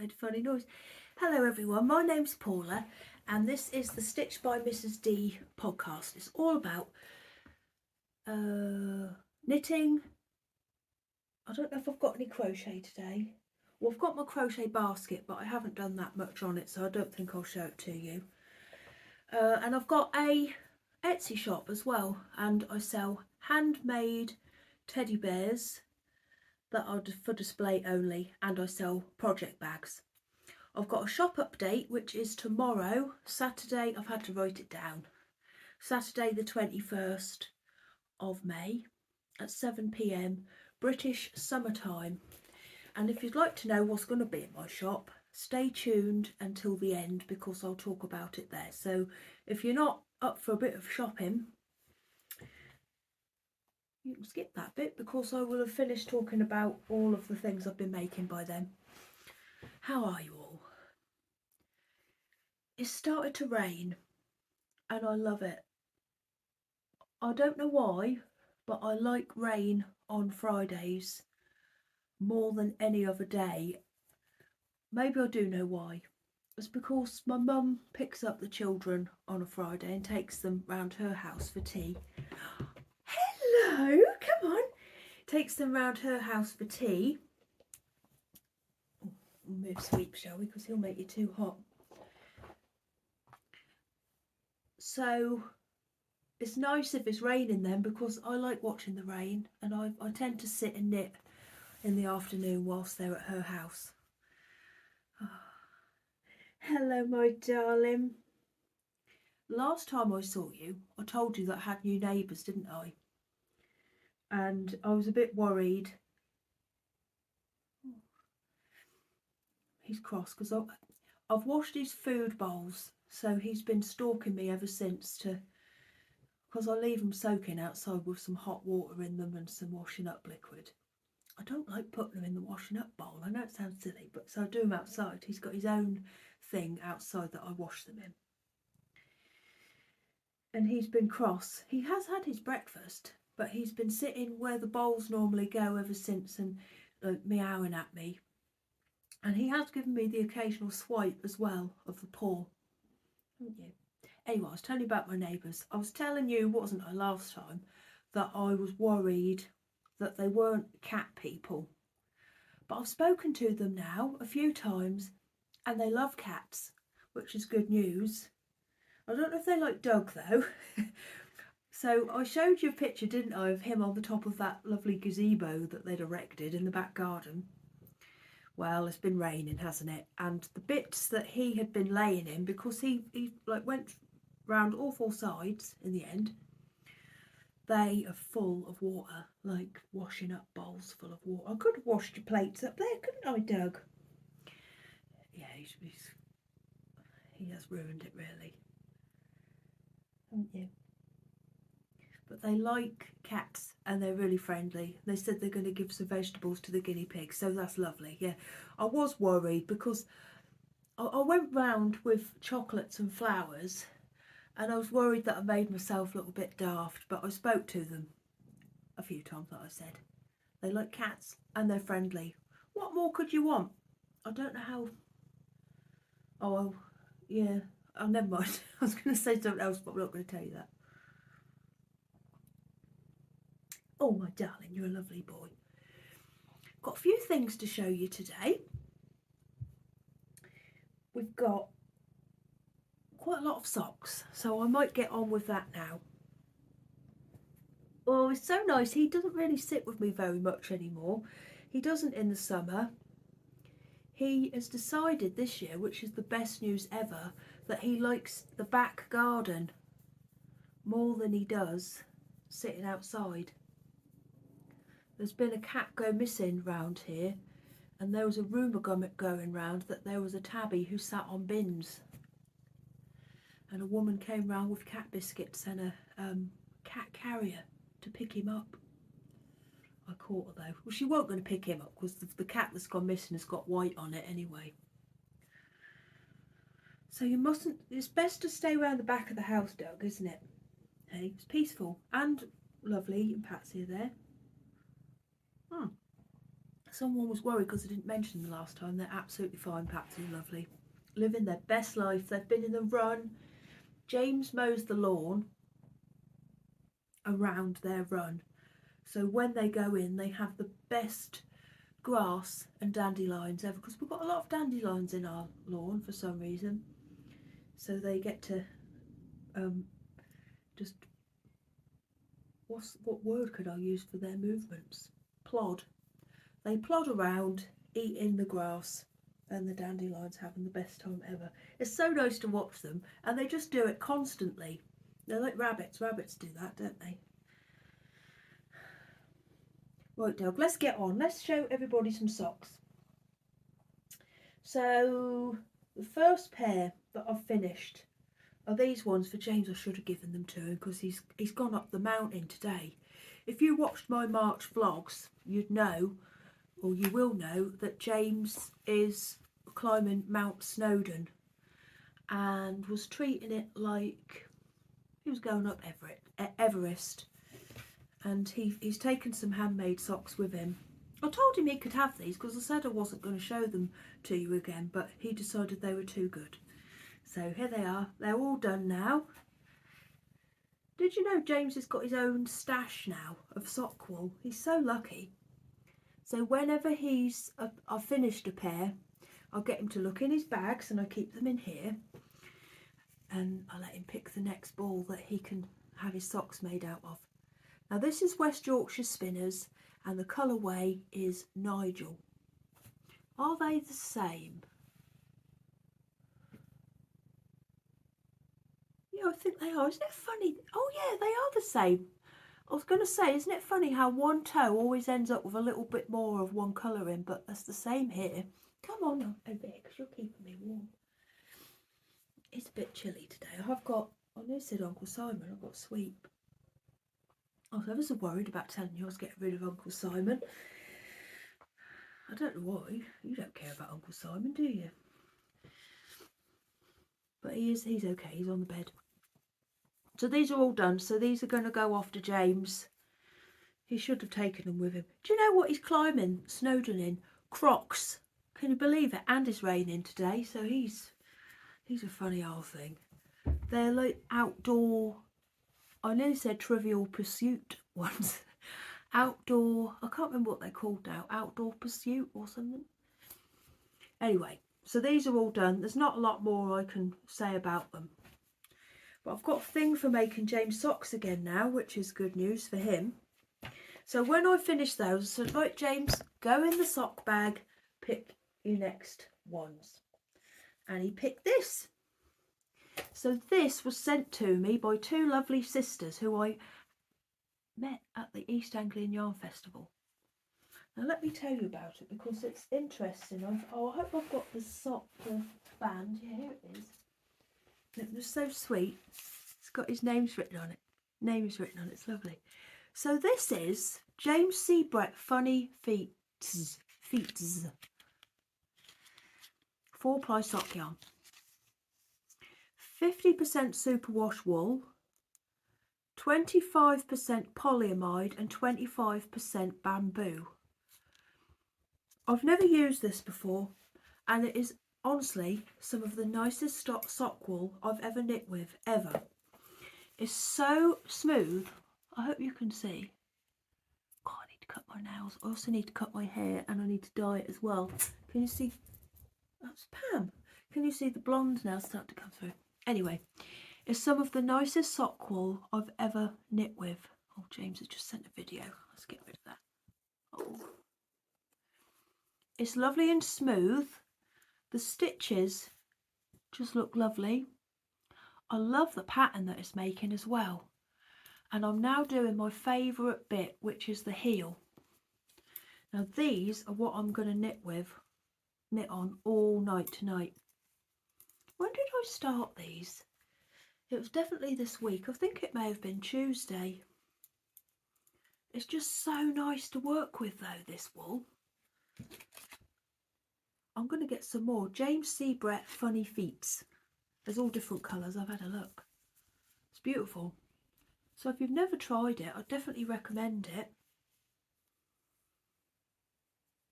made a funny noise. Hello everyone, my name's Paula and this is the Stitch by Mrs D podcast. It's all about knitting. I don't know if I've got any crochet today. Well, I've got my crochet basket, but I haven't done that much on it, so I don't think I'll show it to you. And I've got a Etsy shop as well, and I sell handmade teddy bears that are for display only, and I sell project bags. I've got a shop update which is tomorrow, Saturday. I've had to write it down. Saturday the 21st of May at 7 p.m. British summertime. And if you'd like to know what's going to be at my shop, stay tuned until the end because I'll talk about it there. So if you're not up for a bit of shopping, you can skip that bit because I will have finished talking about all of the things I've been making by then. How are you all? It started to rain and I love it. I don't know why, but I like rain on Fridays more than any other day. Maybe I do know why. It's because my mum picks up the children on a Friday and takes them round her house for tea. Hello, come on. Takes them round her house for tea. We'll move Sweep, shall we? Because he'll make you too hot. So it's nice if it's raining then, because I like watching the rain, and I tend to sit and knit in the afternoon whilst they're at her house. Oh. Hello, my darling. Last time I saw you, I told you that I had new neighbours, didn't I? And I was a bit worried. He's cross because I've washed his food bowls, so he's been stalking me ever since, because I leave them soaking outside with some hot water in them and some washing up liquid. I don't like putting them in the washing up bowl. I know it sounds silly, but so I do them outside. He's got his own thing outside that I wash them in. And he's been cross. He has had his breakfast, but he's been sitting where the bowls normally go ever since and meowing at me. And he has given me the occasional swipe as well of the paw. Haven't you? Anyway, I was telling you about my neighbours. I was telling you, wasn't I, last time, that I was worried that they weren't cat people. But I've spoken to them now a few times and they love cats, which is good news. I don't know if they like Doug though. So I showed you a picture, didn't I, of him on the top of that lovely gazebo that they'd erected in the back garden. Well, it's been raining, hasn't it? And the bits that he had been laying in, because he like went round all four sides in the end, they are full of water, like washing up bowls full of water. I could have washed your plates up there, couldn't I, Doug? Yeah, he has ruined it, really. Haven't you? But they like cats and they're really friendly. They said they're going to give some vegetables to the guinea pigs, so that's lovely. Yeah, I was worried because I went round with chocolates and flowers and I was worried that I made myself a little bit daft, but I spoke to them a few times, like I said. They like cats and they're friendly. What more could you want? I don't know how... Oh, well, yeah. Oh, never mind. I was going to say something else, but I'm not going to tell you that. Oh, my darling, you're a lovely boy. Got a few things to show you today. We've got quite a lot of socks, so I might get on with that now. Oh, it's so nice. He doesn't really sit with me very much anymore. He doesn't in the summer. He has decided this year, which is the best news ever, that he likes the back garden more than he does sitting outside. There's been a cat go missing round here, and there was a rumour going round that there was a tabby who sat on bins. And a woman came round with cat biscuits and a cat carrier to pick him up. I caught her though. Well, she wasn't going to pick him up because the cat that's gone missing has got white on it anyway. So you mustn't, it's best to stay around the back of the house, Doug, isn't it? Hey, it's peaceful and lovely, and Patsy are there. Someone was worried because I didn't mention them last time. They're absolutely fine, absolutely lovely. Living their best life. They've been in the run. James mows the lawn around their run. So when they go in, they have the best grass and dandelions ever, because we've got a lot of dandelions in our lawn for some reason. So they get to just, what word could I use for their movements? Plod. They plod around, eating the grass, and the dandelions having the best time ever. It's so nice to watch them, and they just do it constantly. They're like rabbits. Rabbits do that, don't they? Right, dog, let's get on. Let's show everybody some socks. So the first pair that I've finished are these ones for James. I should have given them to him because he's gone up the mountain today. If you watched my March vlogs, you'd know, or you will know, that James is climbing Mount Snowdon and was treating it like he was going up Everest. And he's taken some handmade socks with him. I told him he could have these because I said I wasn't going to show them to you again, but he decided they were too good. So here they are. They're all done now. Did you know James has got his own stash now of sock wool? He's so lucky. So whenever I've finished a pair, I'll get him to look in his bags and I keep them in here. And I let him pick the next ball that he can have his socks made out of. Now this is West Yorkshire Spinners and the colourway is Nigel. Are they the same? Yeah, I think they are. Isn't it funny? Oh yeah, they are the same. I was going to say, isn't it funny how one toe always ends up with a little bit more of one colour in, but that's the same here. Come on over here, because you're keeping me warm. It's a bit chilly today. I nearly said Uncle Simon, I've got Sweep. I was ever so worried about telling you I was getting rid of Uncle Simon. I don't know why. You don't care about Uncle Simon, do you? But he's okay. He's on the bed. So these are all done. So these are going to go off to James. He should have taken them with him. Do you know what he's climbing Snowdon in? Crocs. Can you believe it? And it's raining today. So he's a funny old thing. They're like outdoor... I nearly said Trivial Pursuit ones. Outdoor, I can't remember what they're called now. Outdoor Pursuit or something. Anyway, so these are all done. There's not a lot more I can say about them. But I've got a thing for making James socks again now, which is good news for him. So when I finish those, so like James, go in the sock bag, pick your next ones. And he picked this. So this was sent to me by two lovely sisters who I met at the East Anglian Yarn Festival. Now let me tell you about it because it's interesting. I hope I've got the band. Yeah, here it is. It was so sweet. It's got his names written on it. Name is written on it. It's lovely. So this is James C. Brett Funny Feets. 4-ply sock yarn. 50% superwash wool, 25% polyamide and 25% bamboo. I've never used this before and it is honestly some of the nicest sock wool I've ever knit with, ever. It's so smooth. I hope you can see. God, I need to cut my nails. I also need to cut my hair and I need to dye it as well. Can you see? That's Pam. Can you see the blonde nails start to come through? Anyway, it's some of the nicest sock wool I've ever knit with. Oh, James has just sent a video. Let's get rid of that. Oh. It's lovely and smooth. The stitches just look lovely. I love the pattern that it's making as well. And I'm now doing my favourite bit, which is the heel. Now these are what I'm going to knit on all night tonight. When did I start these? It was definitely this week. I think it may have been Tuesday. It's just so nice to work with though, this wool. I'm going to get some more. James C. Brett Funny Feets. There's all different colours. I've had a look. It's beautiful. So if you've never tried it, I'd definitely recommend it.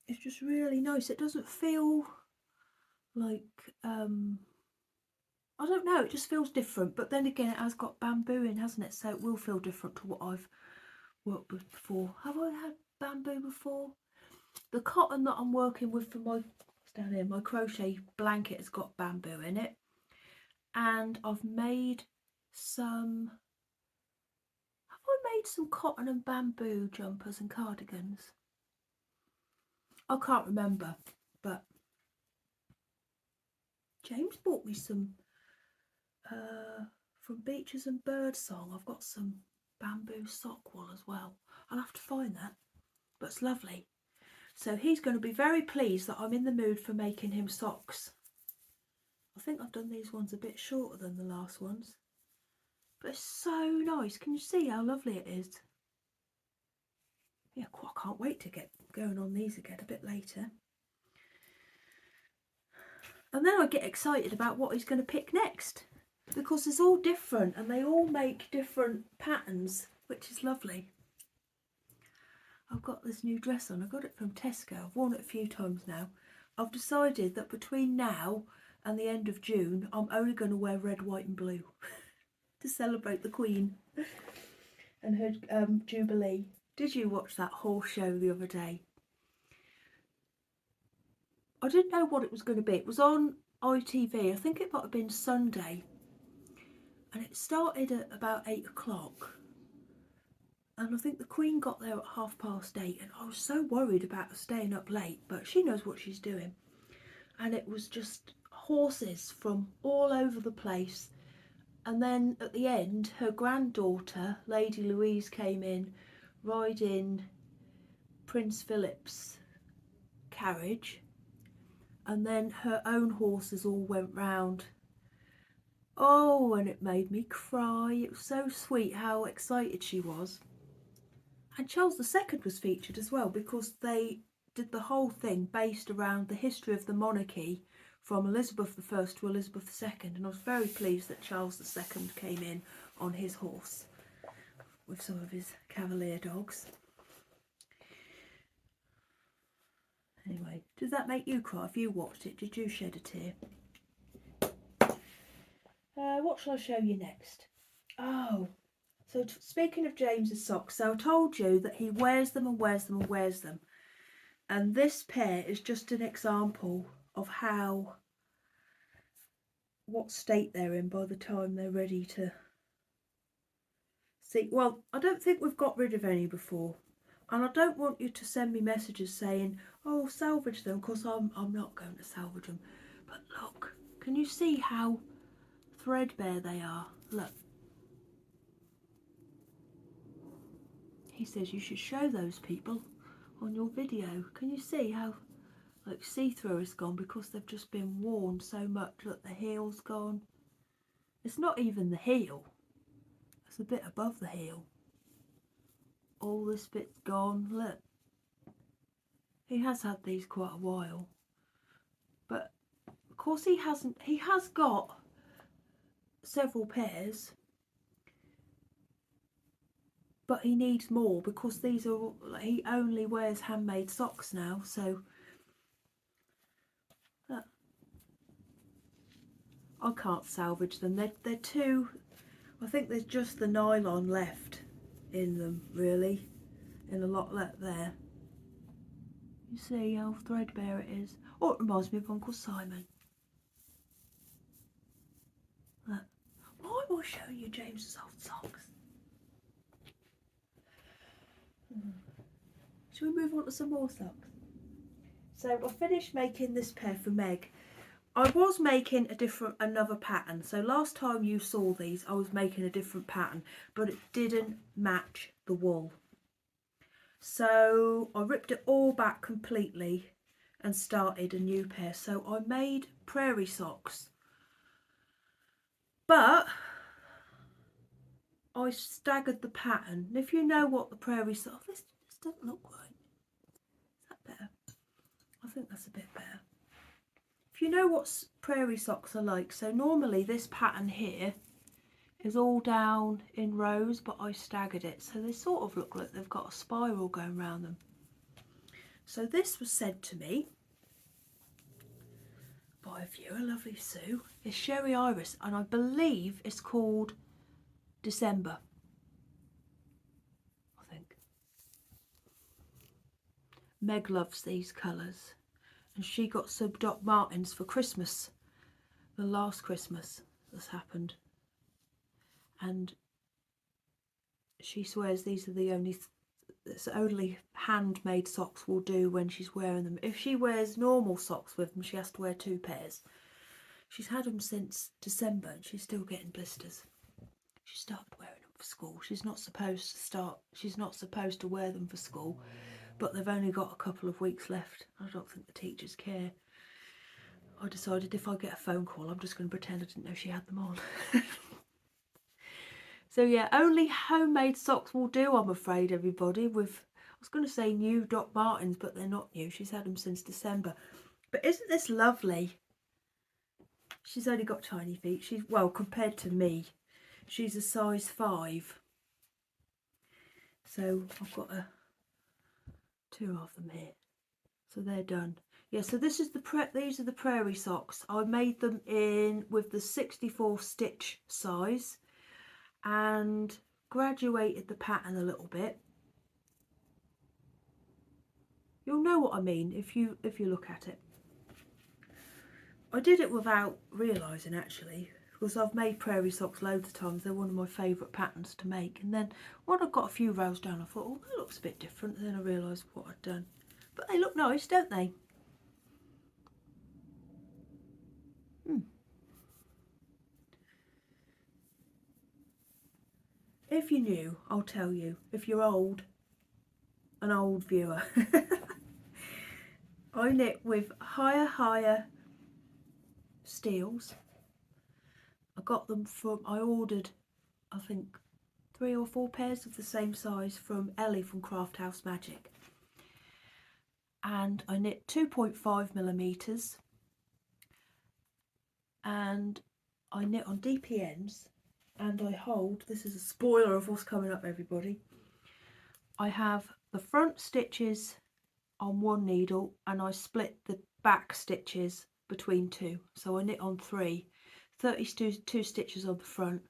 it's just really nice. It doesn't feel like, I don't know, it just feels different. But then again, it has got bamboo in, hasn't it? So it will feel different to what I've worked with before. Have I had bamboo before? The cotton that I'm working with for my, what's down here, my crochet blanket has got bamboo in it. And I've made some, have I made some cotton and bamboo jumpers and cardigans? I can't remember, but James bought me some from Beaches and Birdsong. I've got some bamboo sock wool as well. I'll have to find that, but it's lovely. So he's going to be very pleased that I'm in the mood for making him socks. I think I've done these ones a bit shorter than the last ones, but it's so nice. Can you see how lovely it is? Yeah, I can't wait to get going on these again a bit later. And then I get excited about what he's going to pick next, because it's all different and they all make different patterns, which is lovely. I've got this new dress on. I got it from Tesco. I've worn it a few times now. I've decided that between now and the end of June, I'm only going to wear red, white and blue to celebrate the Queen and her jubilee. Did you watch that horse show the other day? I didn't know what it was going to be. It was on ITV. I think it might have been Sunday. And it started at about 8 o'clock. And I think the Queen got there at 8:30. And I was so worried about her staying up late. But she knows what she's doing. And it was just horses from all over the place. And then at the end, her granddaughter, Lady Louise, came in riding Prince Philip's carriage. And then her own horses all went round. Oh, and it made me cry. It was so sweet how excited she was. And Charles II was featured as well, because they did the whole thing based around the history of the monarchy from Elizabeth I to Elizabeth II. And I was very pleased that Charles II came in on his horse with some of his cavalier dogs. Anyway, did that make you cry? If you watched it, did you shed a tear? What shall I show you next? Oh, so speaking of James's socks, so I told you that he wears them and wears them and wears them. And this pair is just an example of what state they're in by the time they're ready to see. Well, I don't think we've got rid of any before. And I don't want you to send me messages saying, oh, salvage them, because I'm not going to salvage them. But look, can you see how threadbare they are? Look. He says you should show those people on your video. Can you see how like see-through it's gone because they've just been worn so much? Look, the heel's gone. It's not even the heel. It's a bit above the heel. All this bit's gone. Look. He has had these quite a while. But of course he has got several pairs. But he needs more because these are, he only wears handmade socks now, so I can't salvage them. They're too, I think there's just the nylon left in them, really, in a lot left there. You see how threadbare it is? Oh, it reminds me of Uncle Simon. Look. Why am I showing you James's old socks? Shall we move on to some more socks? So I finished making this pair for Meg. I was making another pattern. So last time you saw these, I was making a different pattern, but it didn't match the wool. So I ripped it all back completely and started a new pair. So I made Prairie socks, but I staggered the pattern. And if you know what the Prairie socks, this doesn't look right. Is that better? I think that's a bit better. If you know what Prairie socks are like, so normally this pattern here is all down in rows, but I staggered it, so they sort of look like they've got a spiral going around them. So this was sent to me by a viewer, lovely Sue. It's Sherry Iris, and I believe it's called December, I think. Meg loves these colours, and she got some Doc Martens for Christmas, the last Christmas that's happened, and she swears these are the only handmade socks will do when she's wearing them. If she wears normal socks with them, she has to wear 2 pairs. She's had them since December and she's still getting blisters. She started wearing them for school. She's not supposed to wear them for school, but they've only got a couple of weeks left. I don't think the teachers care. I decided if I get a phone call, I'm just going to pretend I didn't know she had them on. So yeah, only homemade socks will do, I'm afraid, everybody. With, I was going to say new Doc Martens, but they're not new. She's had them since December. But isn't this lovely? She's only got tiny feet. She's, well, compared to me, she's a size 5. So I've got 2 of them here. So they're done. Yeah, so this is these are the Prairie socks. I made them in with the 64 stitch size and graduated the pattern a little bit. You'll know what I mean if you look at it. I did it without realising, actually, because I've made Prairie socks loads of times. They're one of my favourite patterns to make. And then when I got a few rows down, I thought, oh, that looks a bit different. And then I realised what I'd done. But they look nice, don't they? If you're new, I'll tell you. If you're old, an old viewer, I knit with higher steels. I got them from, I ordered, I think, 3 or 4 pairs of the same size from Ellie from Craft House Magic. And I knit 2.5mm, and I knit on DPNs, and I hold, this is a spoiler of what's coming up, everybody. I have the front stitches on 1 needle and I split the back stitches between 2. So I knit on 32 stitches on the front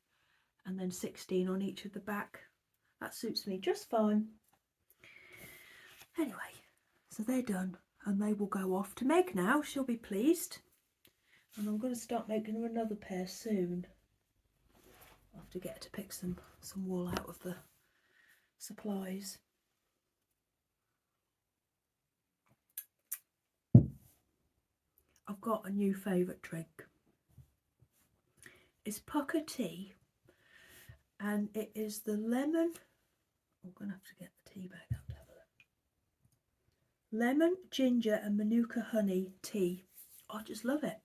and then 16 on each of the back. That suits me just fine. Anyway, so they're done and they will go off to Meg now. She'll be pleased. And I'm going to start making her another pair soon. I'll have to get her to pick some wool out of the supplies. I've got a new favourite drink. It's pucker tea, and it is the lemon. I'm going to have to get the tea bag out to have a look. Lemon, ginger and manuka honey tea. I just love it.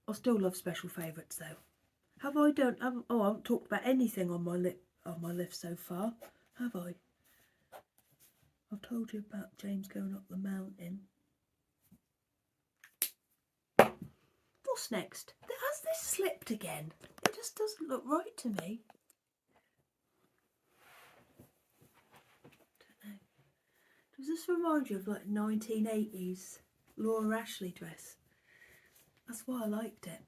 I still love special favourites though. Have I done? Oh, I haven't talked about anything on my list so far, have I? I've told you about James going up the mountain. What's next? Has this slipped again? It just doesn't look right to me. Don't know. Does this remind you of like 1980s Laura Ashley dress? That's why I liked it.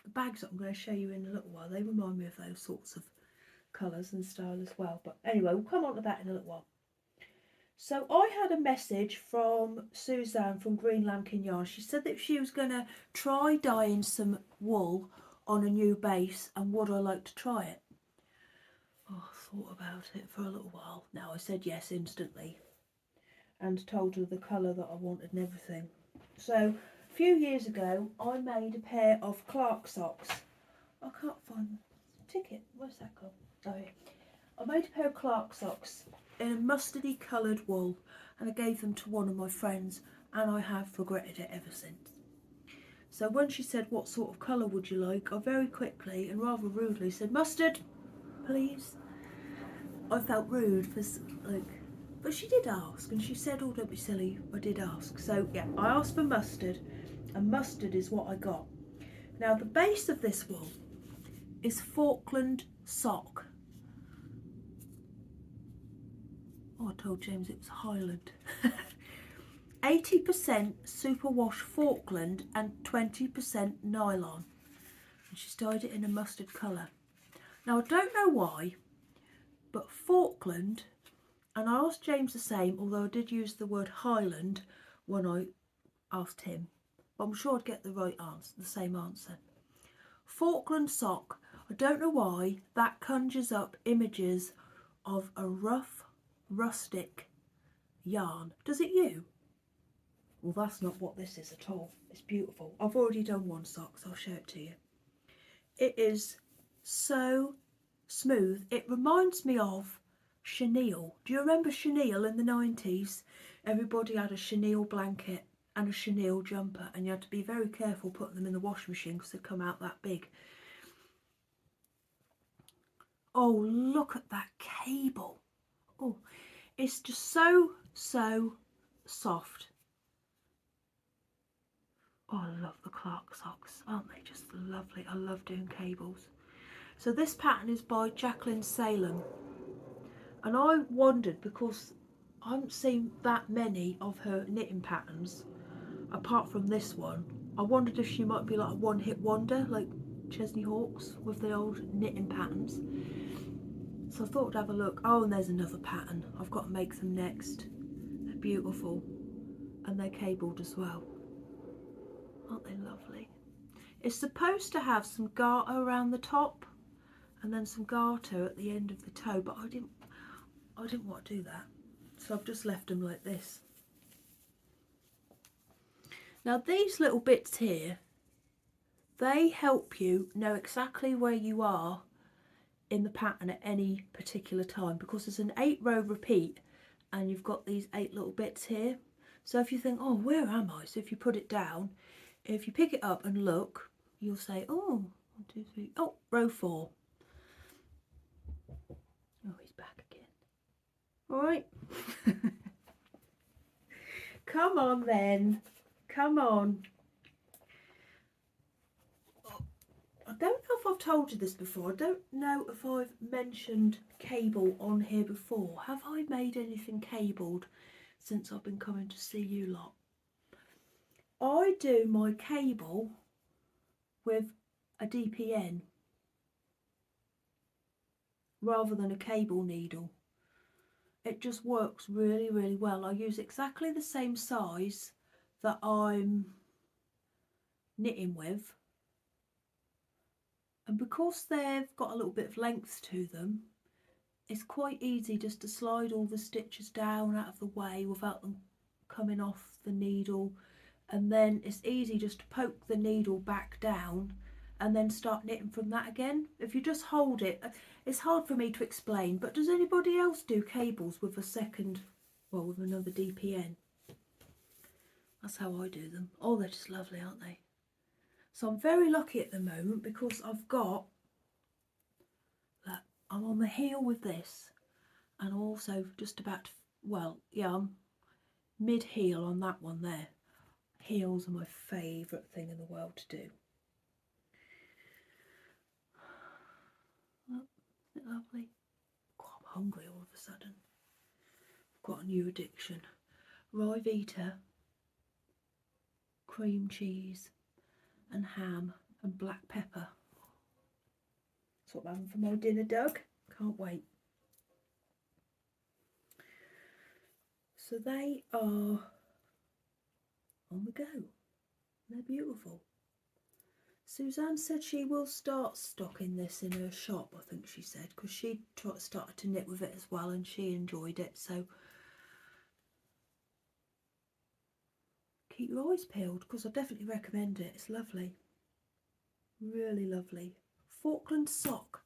The bags that I'm going to show you in a little while, they remind me of those sorts of colours and style as well. But anyway, we'll come on to that in a little while. So I had a message from Suzanne from Green Lambkin Yarn. She said that she was going to try dyeing some wool on a new base and would I like to try it? Oh, I thought about it for a little while. Now I said yes instantly and told her the colour that I wanted and everything. So a few years ago I made a pair of Clark socks. I can't find the ticket. Where's that gone? Oh, here. I made a pair of Clark socks in a mustardy coloured wool and I gave them to one of my friends and I have regretted it ever since. So when she said what sort of colour would you like, I very quickly and rather rudely said mustard, please. I felt rude for but she did ask and she said, oh don't be silly, I did ask. So yeah, I asked for mustard and mustard is what I got. Now the base of this wool is Falkland sock. Oh, I told James it was Highland. 80% superwash Falkland and 20% nylon. And she's dyed it in a mustard colour. Now I don't know why, but Falkland, and I asked James the same, although I did use the word Highland when I asked him, but I'm sure I'd get the right answer, the same answer. Falkland sock, I don't know why, that conjures up images of a rough, rustic yarn. Does it you? Well, that's not what this is at all. It's beautiful. I've already done one sock, so I'll show it to you. It is so smooth. It reminds me of chenille. Do you remember chenille in the 90s? Everybody had a chenille blanket and a chenille jumper, and you had to be very careful putting them in the washing machine because they come out that big. Oh, look at that cable. Oh, it's just so soft. Oh, I love the Clark socks. Aren't they just lovely? I love doing cables. So this pattern is by Jacqueline Salem. And I wondered, because I haven't seen that many of her knitting patterns, apart from this one, I wondered if she might be like a one-hit wonder, like Chesney Hawkes with the old knitting patterns. So I thought I'd have a look. Oh, and there's another pattern. I've got to make them next. They're beautiful. And they're cabled as well. Aren't they lovely? It's supposed to have some garter around the top and then some garter at the end of the toe, but I didn't want to do that. So I've just left them like this. Now these little bits here, they help you know exactly where you are in the pattern at any particular time, because there's an 8-row repeat and you've got these 8 little bits here. So if you think, oh, where am I? So if you put it down, if you pick it up and look, you'll say, oh, 1, 2, 3, oh, row 4. Oh, he's back again. All right. Come on then. Come on. I don't know if I've told you this before. I don't know if I've mentioned cable on here before. Have I made anything cabled since I've been coming to see you lot? I do my cable with a DPN rather than a cable needle. It just works really, really well. I use exactly the same size that I'm knitting with. And because they've got a little bit of length to them, it's quite easy just to slide all the stitches down out of the way without them coming off the needle. And then it's easy just to poke the needle back down and then start knitting from that again. If you just hold it, it's hard for me to explain, but does anybody else do cables with a second, well, with another DPN? That's how I do them. Oh, they're just lovely, aren't they? So I'm very lucky at the moment because I've got, I'm on the heel with this, and also just about, well, yeah, I'm mid-heel on that one there. Heels are my favourite thing in the world to do. Oh, isn't it lovely? God, I'm hungry all of a sudden. I've got a new addiction. Rye-Vita, cream cheese and ham and black pepper. That's what I'm having for my dinner, Doug. Can't wait. So they are on the go. They're beautiful. Suzanne said she will start stocking this in her shop, I think she said, because she started to knit with it as well and she enjoyed it. So keep your eyes peeled because I definitely recommend it. It's lovely. Really lovely. Falkland sock.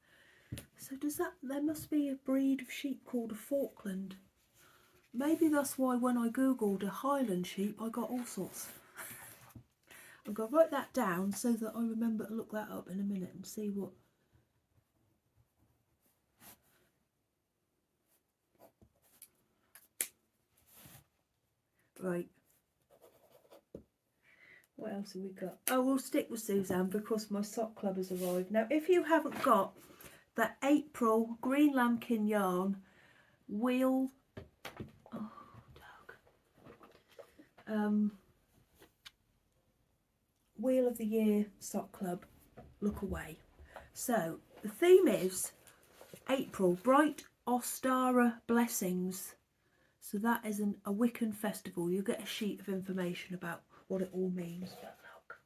So does that, there must be a breed of sheep called a Falkland. Maybe that's why when I googled a Highland sheep I got all sorts. I'm going to write that down so that I remember to look that up in a minute and see what. Right. What else have we got? Oh, we'll stick with Suzanne because my sock club has arrived. Now, if you haven't got that April green lambkin yarn wheel Wheel of the Year Sock Club, look away. So the theme is April, bright Ostara blessings. So that is a Wiccan festival. You'll get a sheet of information about what it all means. But look,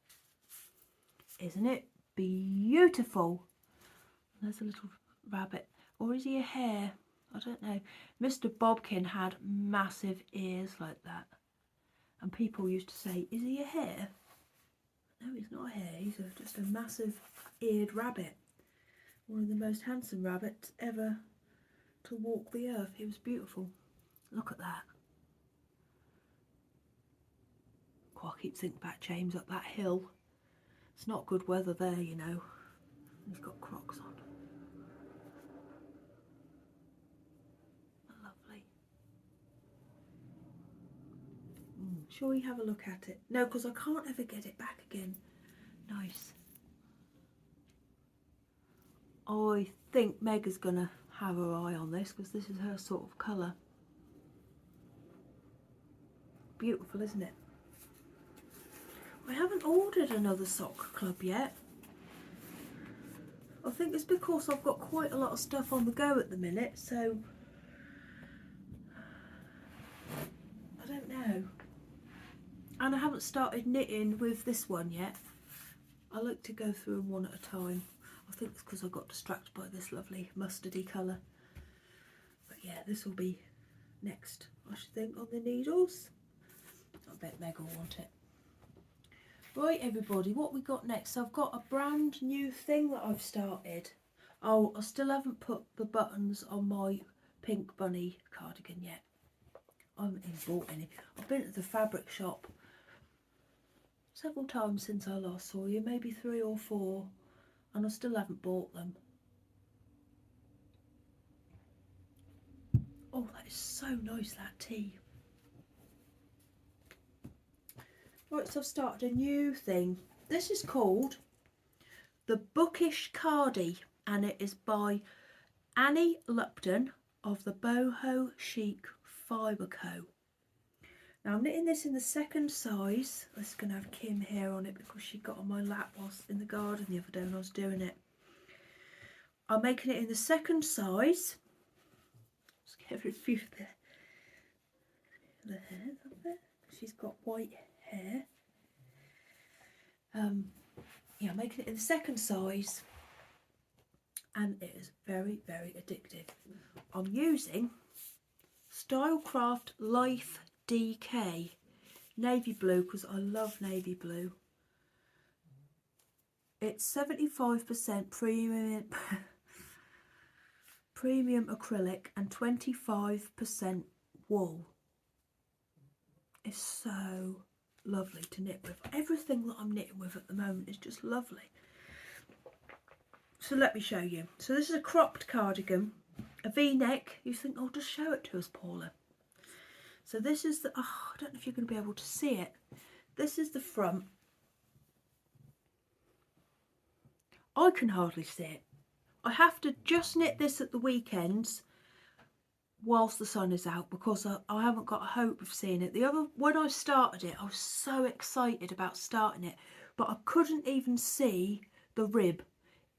isn't it beautiful? There's a little rabbit. Or is he a hare? I don't know. Mr. Bobkin had massive ears like that. And people used to say, is he a hare? No, he's not a hare. He's just a massive eared rabbit. One of the most handsome rabbits ever to walk the earth. He was beautiful. Look at that. Oh, I keep thinking back James up that hill. It's not good weather there, you know. He's got Crocs on. Lovely. Shall we have a look at it? No, because I can't ever get it back again. Nice. I think Meg is going to have her eye on this because this is her sort of colour. Beautiful, isn't it? I haven't ordered another sock club yet. I think it's because I've got quite a lot of stuff on the go at the minute, so I don't know. And I haven't started knitting with this one yet. I like to go through them one at a time. I think it's because I got distracted by this lovely mustardy colour. But yeah, this will be next, I should think, on the needles. I bet Meg will want it. Right, everybody, what we got next? So I've got a brand new thing that I've started. Oh, I still haven't put the buttons on my pink bunny cardigan yet. I haven't even bought any. I've been to the fabric shop several times since I last saw you, maybe 3 or 4, and I still haven't bought them. Oh, that is so nice, that tea. Right, so I've started a new thing. This is called the Bookish Cardi, and it is by Annie Lupton of the Boho Chic Fibre Co. Now I'm knitting this in the second size. This is going to have Kim here on it because she got on my lap whilst in the garden the other day when I was doing it. I'm making it in the second size. Just get a few of the hairs up there. She's got white hair. Yeah, I'm making it in the second size, and it is very, very addictive. I'm using Stylecraft Life DK navy blue because I love navy blue. It's 75% premium acrylic and 25% wool. It's so lovely to knit with. Everything that I'm knitting with at the moment is just lovely. So let me show you. So this is a cropped cardigan, a V-neck. You think, oh, just show it to us, Paula. So this is the, oh, I don't know if you're going to be able to see it. This is the front. I can hardly see it. I have to just knit this at the weekends whilst the sun is out because I haven't got a hope of seeing it. When I started it, I was so excited about starting it, but I couldn't even see the rib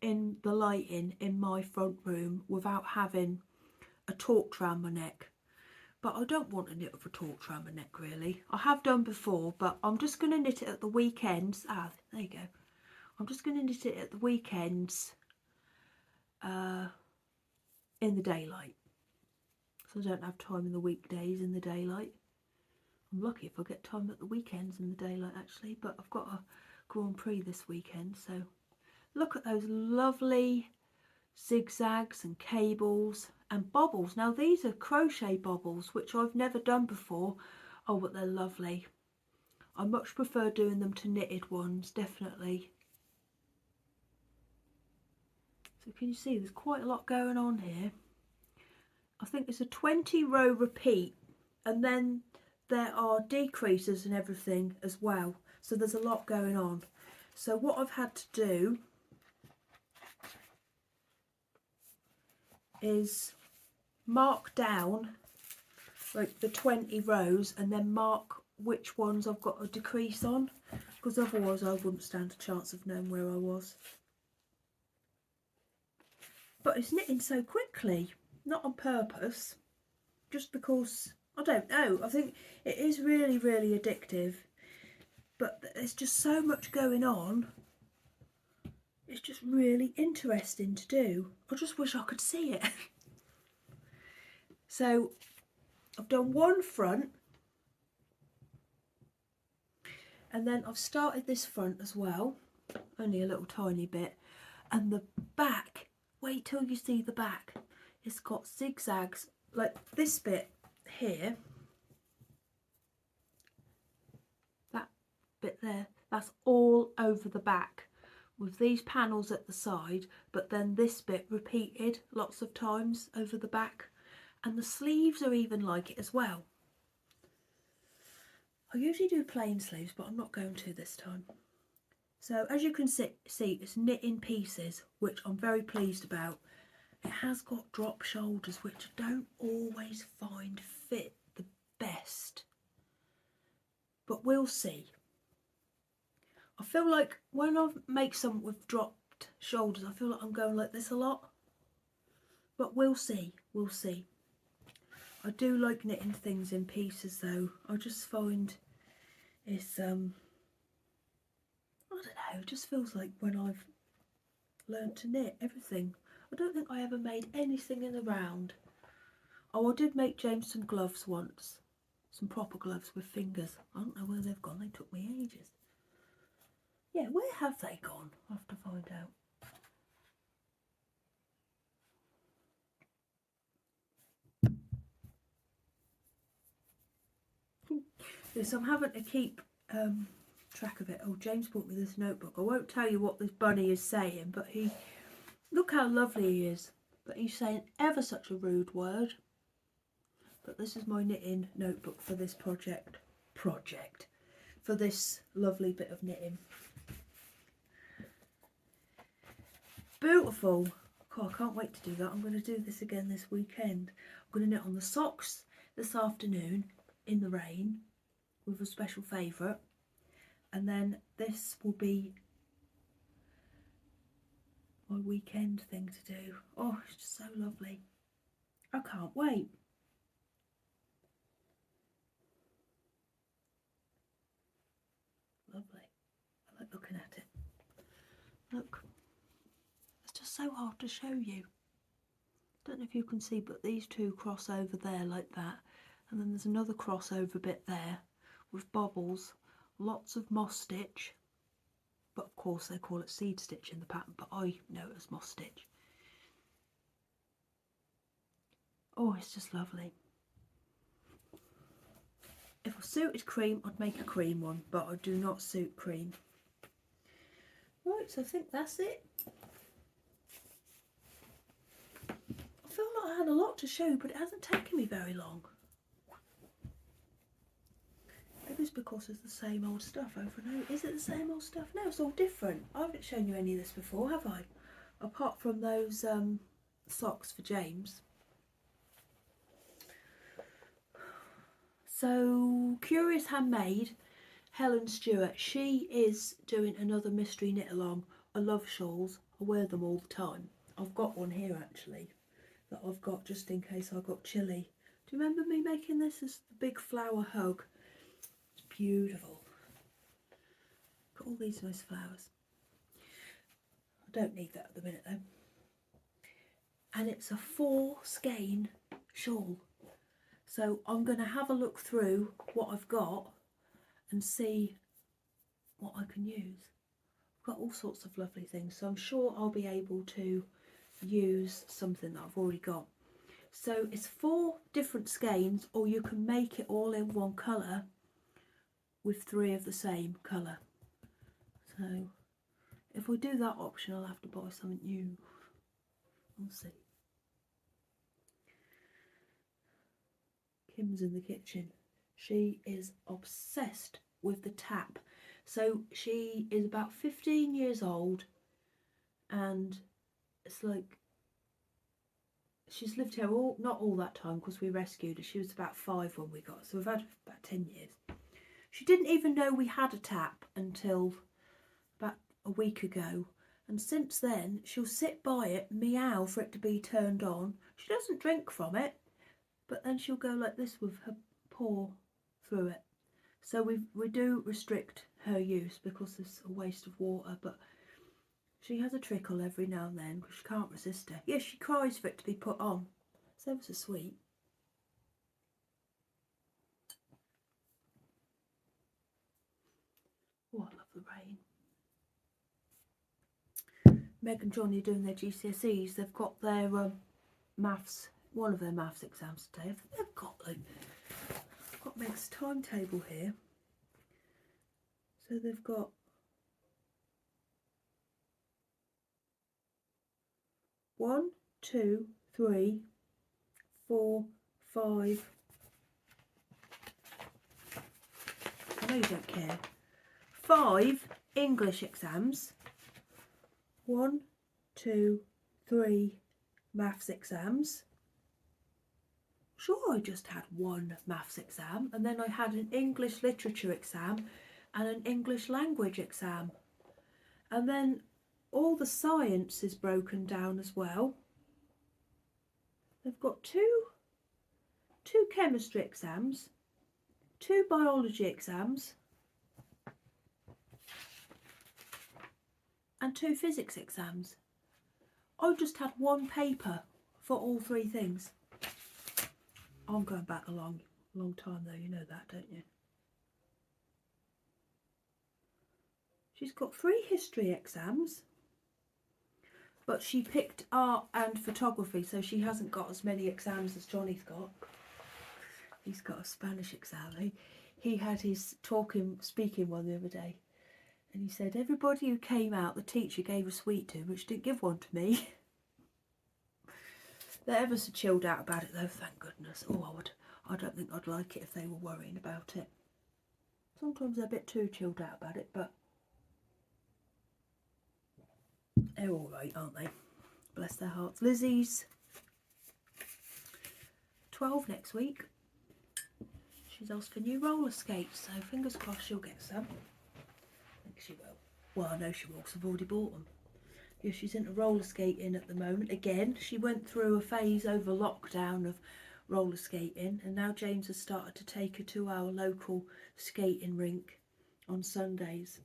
in the lighting in my front room without having a torch around my neck. But I don't want to knit with a torch around my neck, really. I have done before, but I'm just going to knit it at the weekends. Ah, there you go. I'm just going to knit it at the weekends in the daylight. So I don't have time in the weekdays in the daylight. I'm lucky if I get time at the weekends in the daylight, actually. But I've got a Grand Prix this weekend, so look at those lovely zigzags and cables and bobbles. Now these are crochet bobbles, which I've never done before. Oh, but they're lovely. I much prefer doing them to knitted ones, definitely. So can you see there's quite a lot going on here. I think it's a 20 row repeat, and then there are decreases and everything as well. So there's a lot going on. So what I've had to do is mark down like the 20 rows and then mark which ones I've got a decrease on, because otherwise I wouldn't stand a chance of knowing where I was. But it's knitting so quickly, not on purpose, just because, I don't know, I think it is really, really addictive, but there's just so much going on. It's just really interesting to do. I just wish I could see it. So I've done one front, and then I've started this front as well, only a little tiny bit, and the back, wait till you see the back. It's got zigzags, like this bit here, that bit there, that's all over the back with these panels at the side, but then this bit repeated lots of times over the back, and the sleeves are even like it as well. I usually do plain sleeves, but I'm not going to this time. So as you can see, it's knit in pieces, which I'm very pleased about. It has got drop shoulders, which I don't always find fit the best, but we'll see. I feel like when I make something with dropped shoulders, I feel like I'm going like this a lot, but we'll see, we'll see. I do like knitting things in pieces though. I just find it's, I don't know, it just feels like when I've learned to knit everything. I don't think I ever made anything in the round. Oh, I did make James some gloves once. Some proper gloves with fingers. I don't know where they've gone, they took me ages. Yeah, where have they gone? I'll have to find out. Yes, I'm having to keep track of it. Oh, James bought me this notebook. I won't tell you what this bunny is saying, but look how lovely he is. But he's saying ever such a rude word. But this is my knitting notebook for this project. For this lovely bit of knitting. Beautiful. Oh, I can't wait to do that. I'm going to do this again this weekend. I'm going to knit on the socks this afternoon in the rain with a special favourite, and then this will be my weekend thing to do. Oh, it's just so lovely. I can't wait. Lovely. I like looking at it. Look. It's just so hard to show you. Don't know if you can see, but these two cross over there like that, and then there's another crossover bit there with bobbles, lots of moss stitch, but of course they call it seed stitch in the pattern, but I know it as moss stitch. Oh, it's just lovely. If I suited cream, I'd make a cream one, but I do not suit cream. Right, so I think that's it. I feel like I had a lot to show, but it hasn't taken me very long. Maybe it's because it's the same old stuff over and over. Is it the same old stuff? No, it's all different. I haven't shown you any of this before, have I? Apart from those socks for James. So, Curious Handmade, Helen Stewart, she is doing another mystery knit along. I love shawls. I wear them all the time. I've got one here actually that I've got just in case I got chilly. Do you remember me making this as the big flower hug? It's beautiful. Got all these nice flowers. I don't need that at the minute though. And it's a 4 skein shawl. So I'm going to have a look through what I've got and see what I can use. I've got all sorts of lovely things, so I'm sure I'll be able to use something that I've already got. So it's 4 different skeins, or you can make it all in one colour with 3 of the same colour. So if we do that option, I'll have to buy something new. We'll see. Kim's in the kitchen. She is obsessed with the tap. So she is about 15 years old, and it's like she's lived here not all that time, because we rescued her. She was about 5 when we got her, so we've had about 10 years. She didn't even know we had a tap until about a week ago. And since then, she'll sit by it, meow for it to be turned on. She doesn't drink from it, but then she'll go like this with her paw through it. So we do restrict her use because it's a waste of water, but she has a trickle every now and then because she can't resist it. Yes, she cries for it to be put on. It's ever so sweet. Oh, I love the rain. Meg and Johnny are doing their GCSEs. They've got their maths, one of their maths exams today. I think they've got I've got Meg's timetable here. So they've got 1, 2, 3, 4, 5. I know you don't care. 5 English exams. 1, 2, 3 maths exams. Sure, I just had one maths exam, and then I had an English literature exam and an English language exam. And then all the science is broken down as well. They've got two chemistry exams, 2 biology exams, and 2 physics exams. I just had one paper for all 3 things. I'm going back a long time though, you know that, don't you? She's got 3 history exams, but she picked art and photography, so she hasn't got as many exams as Johnny's got. He's got a Spanish exam. He had his speaking one the other day, and he said everybody who came out, the teacher gave a sweet to, but she didn't give one to me. They're ever so chilled out about it though, thank goodness. Oh, I don't think I'd like it if they were worrying about it. Sometimes they're a bit too chilled out about it, but they're all right, aren't they? Bless their hearts. Lizzie's 12 next week. She's asked for new roller skates, so fingers crossed she'll get some. I think she will. Well, I know she will because I've already bought them. Yeah, she's into roller skating at the moment. Again, she went through a phase over lockdown of roller skating, and now James has started to take her to our local skating rink on Sundays,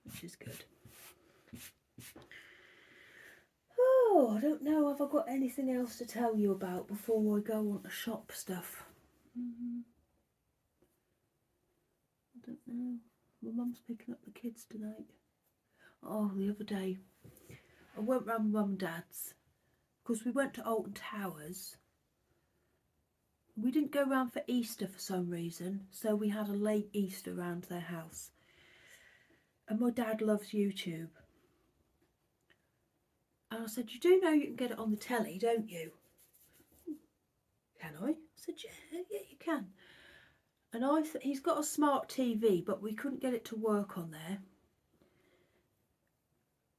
which is good. Oh, I don't know, have I got anything else to tell you about before I go on to shop stuff? I don't know. My mum's picking up the kids tonight. Oh, the other day I went round Mum and Dad's because we went to Alton Towers. We didn't go round for Easter for some reason, so we had a late Easter round their house. And my dad loves YouTube. And I said, you do know you can get it on the telly, don't you? Can I? I said, yeah, you can. And he's got a smart TV, but we couldn't get it to work on there.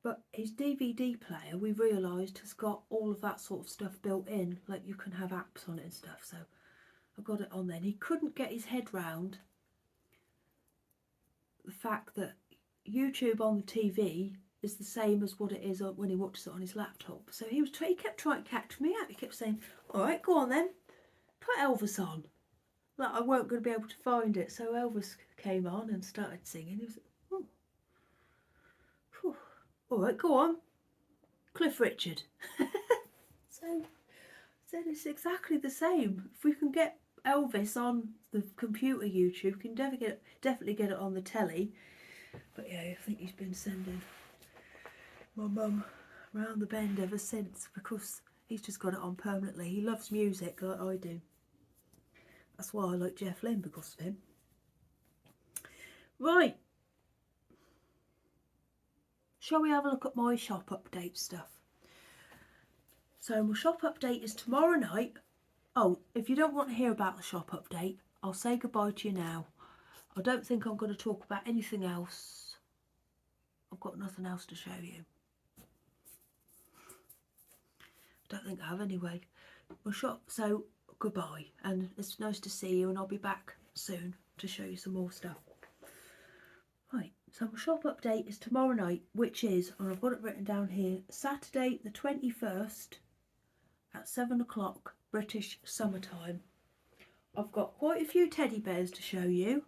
But his DVD player, we realised, has got all of that sort of stuff built in, like you can have apps on it and stuff. So I got it on there. And he couldn't get his head round the fact that YouTube on the TV is the same as what it is when he watches it on his laptop. So he kept trying to catch me out. He kept saying, all right, go on then, put Elvis on. Like I weren't going to be able to find it. So Elvis came on and started singing. He was like, oh. Whew. All right, go on. Cliff Richard. So I said it's exactly the same. If we can get Elvis on the computer YouTube, we can definitely get it on the telly. But yeah, I think he's been sending my mum round the bend ever since because he's just got it on permanently. He loves music like I do. That's why I like Jeff Lynne, because of him. Right. Shall we have a look at my shop update stuff? So my shop update is tomorrow night. Oh, if you don't want to hear about the shop update, I'll say goodbye to you now. I don't think I'm going to talk about anything else. I've got nothing else to show you. I don't think I have anyway. My shop, so goodbye, and it's nice to see you, and I'll be back soon to show you some more stuff. Right, so my shop update is tomorrow night, which is, and I've got it written down here, Saturday the 21st at 7 o'clock British summertime. I've got quite a few teddy bears to show you,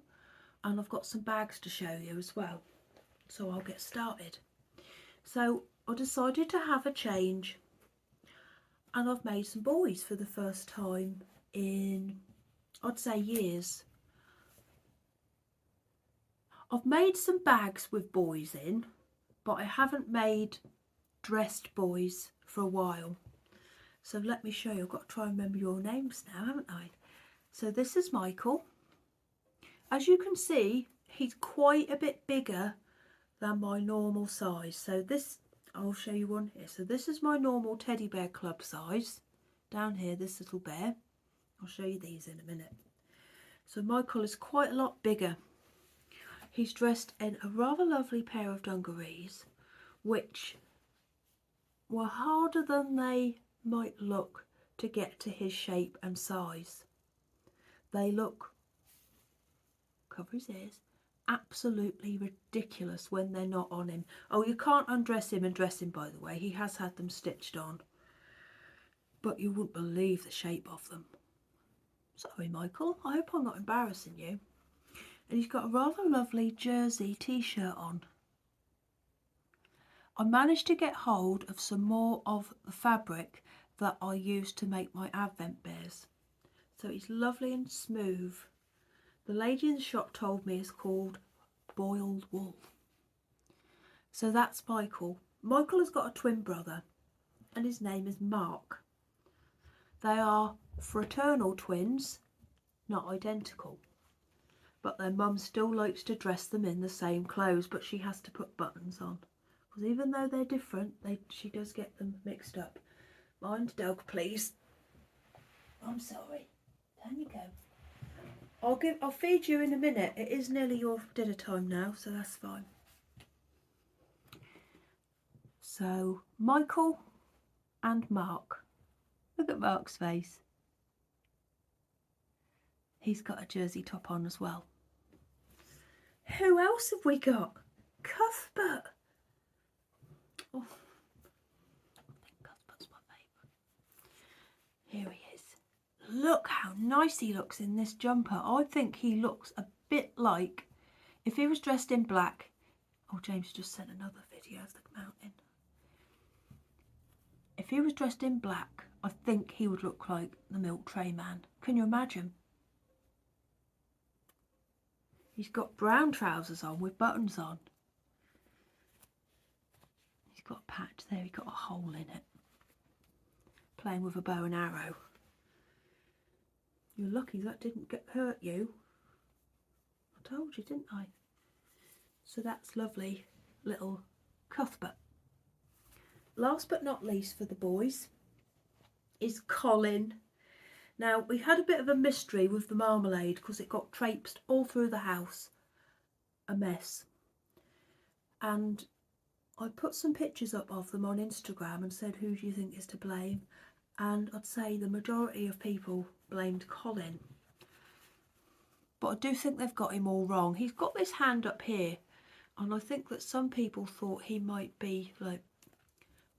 and I've got some bags to show you as well. So I'll get started. So I decided to have a change, and I've made some boys for the first time in, I'd say, years. I've made some bags with boys in, but I haven't made dressed boys for a while. So let me show you. I've got to try and remember your names now, haven't I? So this is Michael. As you can see, he's quite a bit bigger than my normal size. So this, I'll show you one here. So this is my normal teddy bear club size. Down here, this little bear. I'll show you these in a minute. So Michael is quite a lot bigger. He's dressed in a rather lovely pair of dungarees, which were harder than they might look to get to his shape and size. They look, cover his ears, absolutely ridiculous when they're not on him. Oh, you can't undress him and dress him, by the way. He has had them stitched on. But you wouldn't believe the shape of them. Sorry, Michael. I hope I'm not embarrassing you. And he's got a rather lovely jersey t-shirt on. I managed to get hold of some more of the fabric that I used to make my advent bears. So it's lovely and smooth. The lady in the shop told me it's called boiled wool. So that's Michael. Michael has got a twin brother and his name is Mark. They are fraternal twins, not identical. But their mum still likes to dress them in the same clothes, but she has to put buttons on. Because even though they're different, she does get them mixed up. Mind dog, please. I'm sorry. Down you go. I'll feed you in a minute. It is nearly your dinner time now, so that's fine. So, Michael and Mark. Look at Mark's face. He's got a jersey top on as well. Who else have we got? Cuthbert. Oh, I think Cuthbert's my favourite. Here he is. Look how nice he looks in this jumper. I think he looks a bit like, if he was dressed in black. Oh, James just sent another video of the mountain. If he was dressed in black, I think he would look like the milk tray man. Can you imagine? He's got brown trousers on with buttons on. He's got a patch there, he's got a hole in it. Playing with a bow and arrow. You're lucky that didn't hurt you. I told you, didn't I? So that's lovely little Cuthbert. Last but not least for the boys is Colin. Now, we had a bit of a mystery with the marmalade because it got traipsed all through the house. A mess. And I put some pictures up of them on Instagram and said, who do you think is to blame? And I'd say the majority of people blamed Colin. But I do think they've got him all wrong. He's got this hand up here, and I think that some people thought he might be like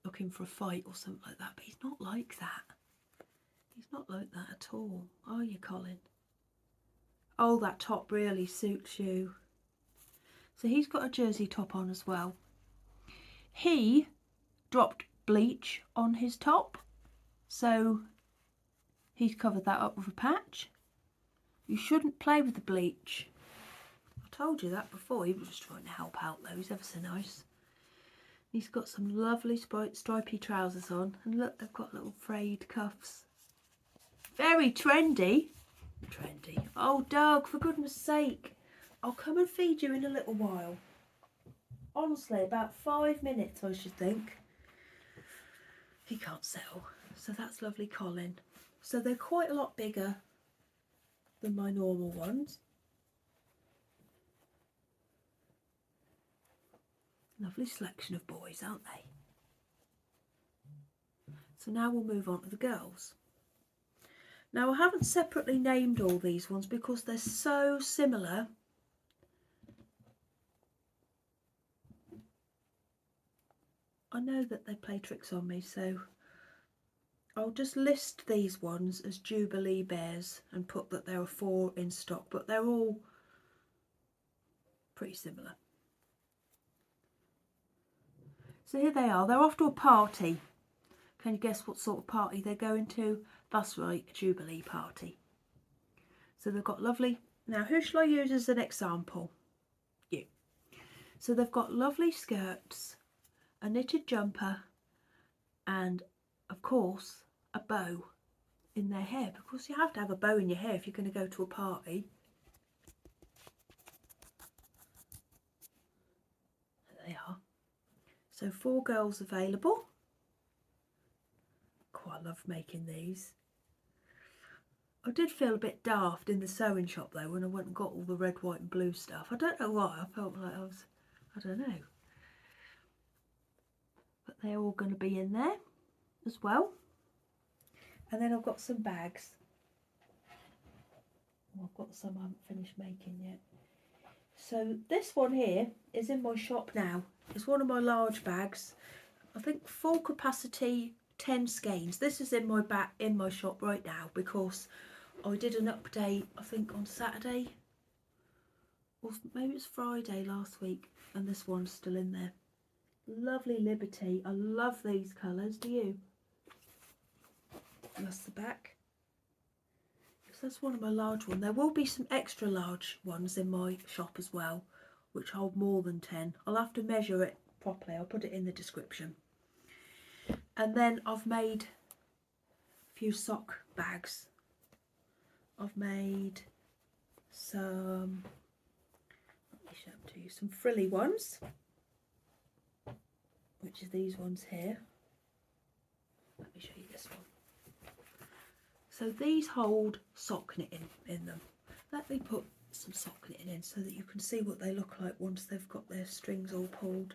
looking for a fight or something like that, but he's not like that. He's not like that at all, are you, Colin? Oh, that top really suits you. So he's got a jersey top on as well. He dropped bleach on his top, so he's covered that up with a patch. You shouldn't play with the bleach. I told you that before. He was just trying to help out though. He's ever so nice. He's got some lovely stripy trousers on, and look, they've got little frayed cuffs. Very trendy. Trendy. Oh, Doug, for goodness sake. I'll come and feed you in a little while. Honestly, about 5 minutes, I should think. He can't settle. So that's lovely Colin. So they're quite a lot bigger than my normal ones. Lovely selection of boys, aren't they? So now we'll move on to the girls. Now I haven't separately named all these ones because they're so similar. I know that they play tricks on me, so I'll just list these ones as Jubilee bears and put that there are 4 in stock, but they're all pretty similar. So here they are. They're off to a party. Can you guess what sort of party they're going to? That's right, a Jubilee party. So they've got lovely... Now, who shall I use as an example? You. So they've got lovely skirts, a knitted jumper, and, of course, a bow in their hair, because you have to have a bow in your hair if you're going to go to a party. There they are. So 4 girls available. Quite love making these. I did feel a bit daft in the sewing shop though when I went and got all the red, white and blue stuff. I don't know why, I felt like I don't know. But they're all going to be in there as well. And then I've got some bags. Oh, I've got some I haven't finished making yet. So this one here is in my shop now. It's one of my large bags. I think full capacity 10 skeins. This is in my shop right now because I did an update I think on Saturday or maybe it's Friday last week, and this one's still in there. Lovely Liberty. I love these colours. Do you? And that's the back. So that's one of my large ones. There will be some extra large ones in my shop as well, which hold more than 10. I'll have to measure it properly. I'll put it in the description. And then I've made a few sock bags. I've made some, let me show them to you, some frilly ones, which are these ones here. Let me show you this one. So these hold sock knitting in them. Let me put some sock knitting in so that you can see what they look like once they've got their strings all pulled.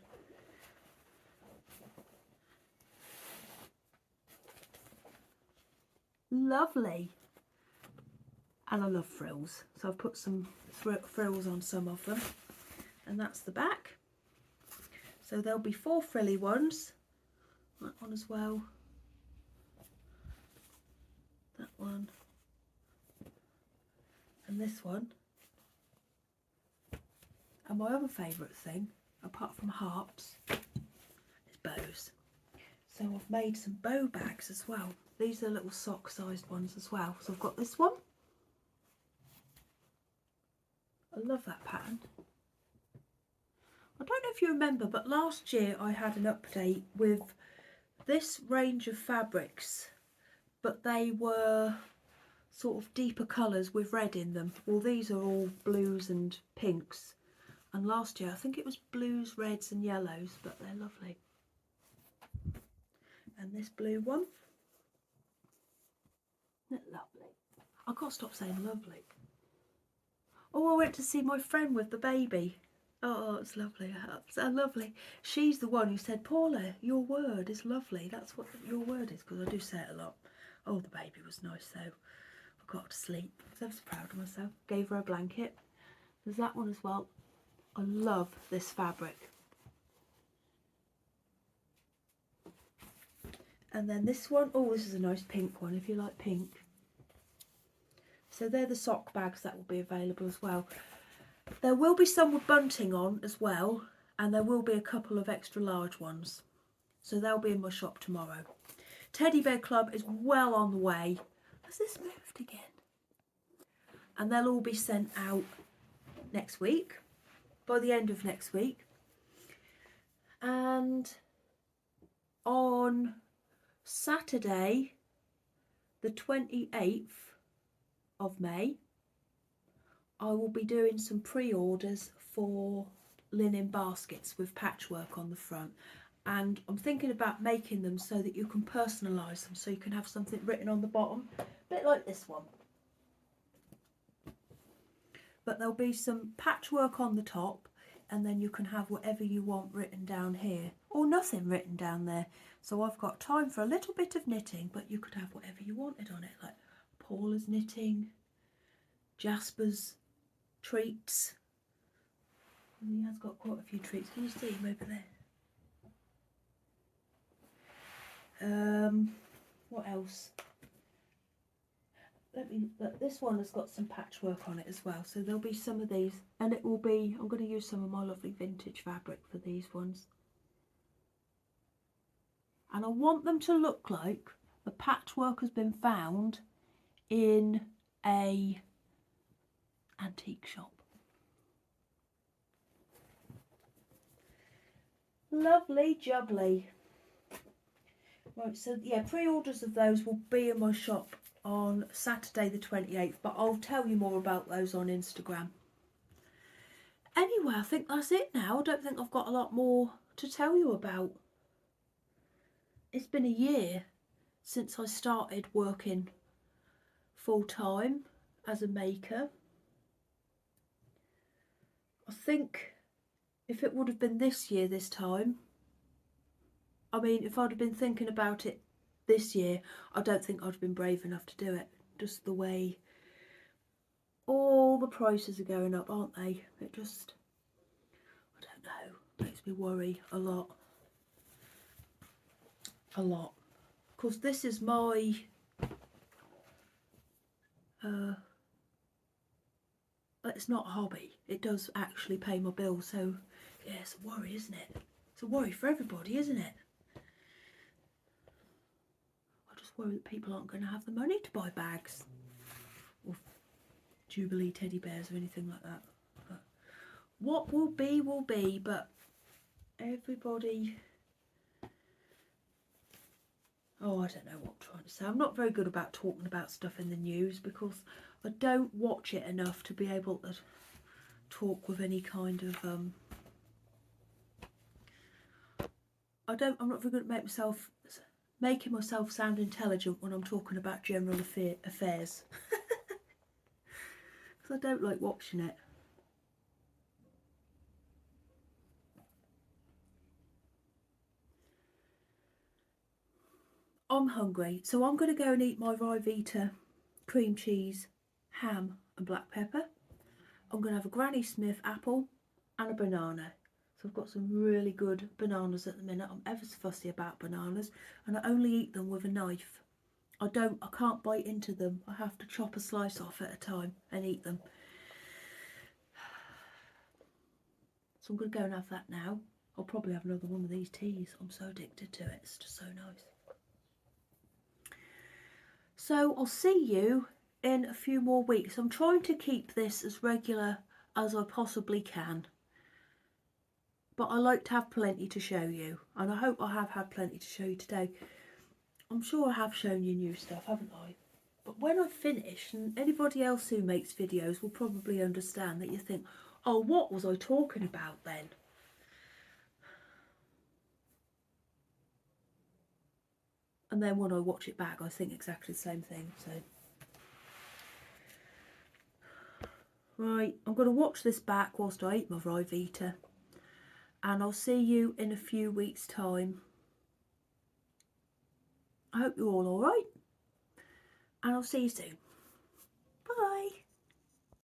Lovely. And I love frills, so I've put some frills on some of them, and that's the back. So there'll be 4 frilly ones, that one as well, that one, and this one. And my other favourite thing, apart from hearts, is bows. So I've made some bow bags as well. These are little sock sized ones as well. So I've got this one. I love that pattern. I don't know if you remember, but last year I had an update with this range of fabrics, but they were sort of deeper colours with red in them. Well, these are all blues and pinks, and last year I think it was blues, reds and yellows, but they're lovely. And this blue one, isn't it lovely? I can't stop saying lovely. Oh, I went to see my friend with the baby. Oh, it's lovely. It's lovely. She's the one who said, Paula, your word is lovely. That's what your word is, because I do say it a lot. Oh, the baby was nice though. I got to sleep. I was so proud of myself. Gave her a blanket. There's that one as well. I love this fabric. And then this one, oh, this is a nice pink one if you like pink. So they're the sock bags that will be available as well. There will be some with bunting on as well, and there will be a couple of extra large ones. So they'll be in my shop tomorrow. Teddy Bear Club is well on the way. Has this moved again? And they'll all be sent out next week, by the end of next week. And on Saturday, the 28th of May, I will be doing some pre-orders for linen baskets with patchwork on the front, and I'm thinking about making them so that you can personalise them, so you can have something written on the bottom, a bit like this one. But there'll be some patchwork on the top, and then you can have whatever you want written down here, or nothing written down there. So I've got time for a little bit of knitting, but you could have whatever you wanted on it, like Paula's knitting, Jasper's treats. And he has got quite a few treats. Can you see him over there? What else? This one has got some patchwork on it as well, so there'll be some of these, and it will be, I'm going to use some of my lovely vintage fabric for these ones, and I want them to look like the patchwork has been found in a antique shop. Lovely jubbly. Right, so yeah, pre-orders of those will be in my shop on Saturday the 28th, but I'll tell you more about those on Instagram. Anyway, I think that's it now. I don't think I've got a lot more to tell you about. It's been a year since I started working full-time as a maker. I think if it would have been this year this time, I mean, if I'd have been thinking about it this year, I don't think I'd have been brave enough to do it. Just the way all the prices are going up, aren't they? It just, I don't know, makes me worry a lot. A lot. Of course, this is my it's not a hobby. It does actually pay my bills, so yeah, it's a worry, isn't it? It's a worry for everybody, isn't it? Worry that people aren't going to have the money to buy bags or Jubilee teddy bears or anything like that. But what will be, but everybody, oh, I don't know what I'm trying to say. I'm not very good about talking about stuff in the news because I don't watch it enough to be able to talk with any kind of I'm not very good at making myself sound intelligent when I'm talking about general affairs. Because I don't like watching it. I'm hungry, so I'm going to go and eat my Rivita cream cheese, ham and black pepper. I'm going to have a Granny Smith apple and a banana. So I've got some really good bananas at the minute. I'm ever so fussy about bananas, and I only eat them with a knife. I can't bite into them. I have to chop a slice off at a time and eat them. So I'm going to go and have that now. I'll probably have another one of these teas. I'm so addicted to it. It's just so nice. So I'll see you in a few more weeks. I'm trying to keep this as regular as I possibly can. But I like to have plenty to show you. And I hope I have had plenty to show you today. I'm sure I have shown you new stuff, haven't I? But when I finish, and anybody else who makes videos will probably understand that you think, oh, what was I talking about then? And then when I watch it back, I think exactly the same thing. So, right, I'm going to watch this back whilst I eat my Rivita. And I'll see you in a few weeks' time. I hope you're all alright. And I'll see you soon. Bye.